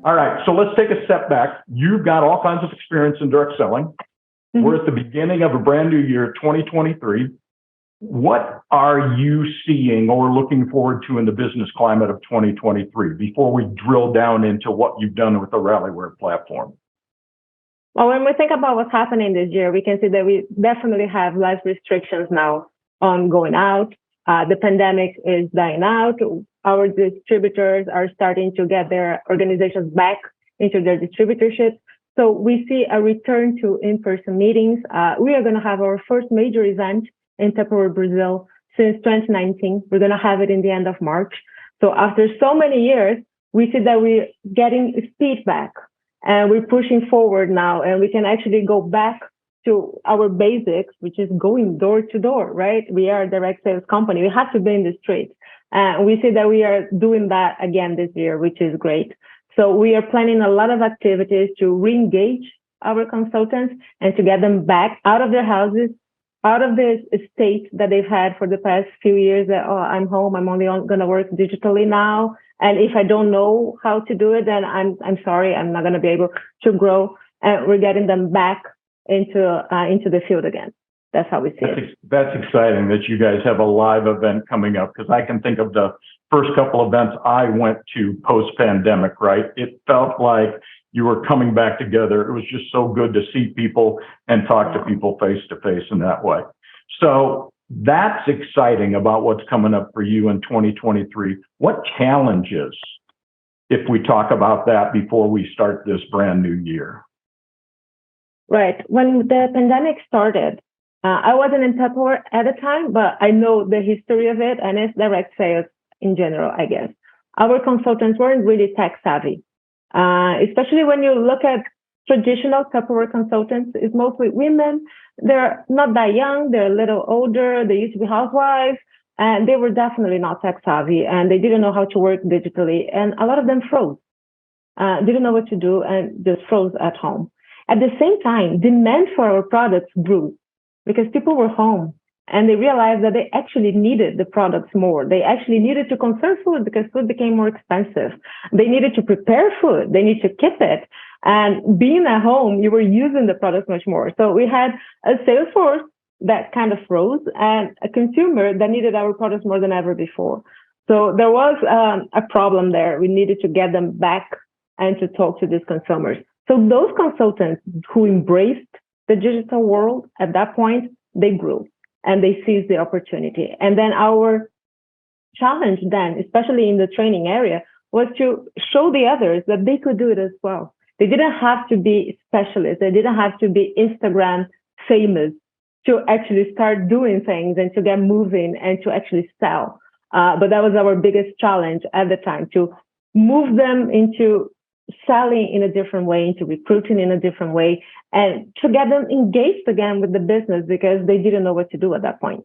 All right, so let's take a step back. You've got all kinds of experience in direct selling. Mm-hmm. We're at the beginning of a brand new year, 2023. What are you seeing or looking forward to in the business climate of 2023 before we drill down into what you've done with the Rallyware platform? Well, when we think about what's happening this year, we can see that we definitely have less restrictions now on going out. The pandemic is dying out. Our distributors are starting to get their organizations back into their distributorships. So we see a return to in-person meetings. We are going to have our first major event in Tupperware, Brazil since 2019. We're going to have it in the end of March. So after so many years, we see that we're getting speed back and we're pushing forward now, and we can actually go back to our basics, which is going door to door, right? We are a direct sales company. We have to be in the street. We see that we are doing that again this year, which is great. So we are planning a lot of activities to re-engage our consultants and to get them back out of their houses, out of this state that they've had for the past few years that, oh, I'm home, I'm only going to work digitally now. And if I don't know how to do it, then I'm sorry, I'm not going to be able to grow. And we're getting them back into the field again. That's how we see it. That's exciting that you guys have a live event coming up, because I can think of the first couple events I went to post-pandemic, right? It felt like you were coming back together. It was just so good to see people and talk to people face to face in that way. So that's exciting about what's coming up for you in 2023. What challenges, if we talk about that before we start this brand new year? Right. When the pandemic started, I wasn't in Tupperware at the time, but I know the history of it, and it's direct sales in general, I guess. Our consultants weren't really tech savvy, especially when you look at traditional Tupperware consultants. It's mostly women. They're not that young. They're a little older. They used to be housewives, and they were definitely not tech savvy, and they didn't know how to work digitally. And a lot of them froze, didn't know what to do, and just froze at home. At the same time, demand for our products grew because people were home and they realized that they actually needed the products more. They actually needed to conserve food because food became more expensive. They needed to prepare food. They need to keep it. And being at home, you were using the products much more. So we had a sales force that kind of froze and a consumer that needed our products more than ever before. So there was a problem there. We needed to get them back and to talk to these consumers. So those consultants who embraced the digital world at that point, they grew and they seized the opportunity. And then our challenge then, especially in the training area, was to show the others that they could do it as well. They didn't have to be specialists. They didn't have to be Instagram famous to actually start doing things and to get moving and to actually sell. But that was our biggest challenge at the time, to move them into selling in a different way, into recruiting in a different way, and to get them engaged again with the business because they didn't know what to do at that point.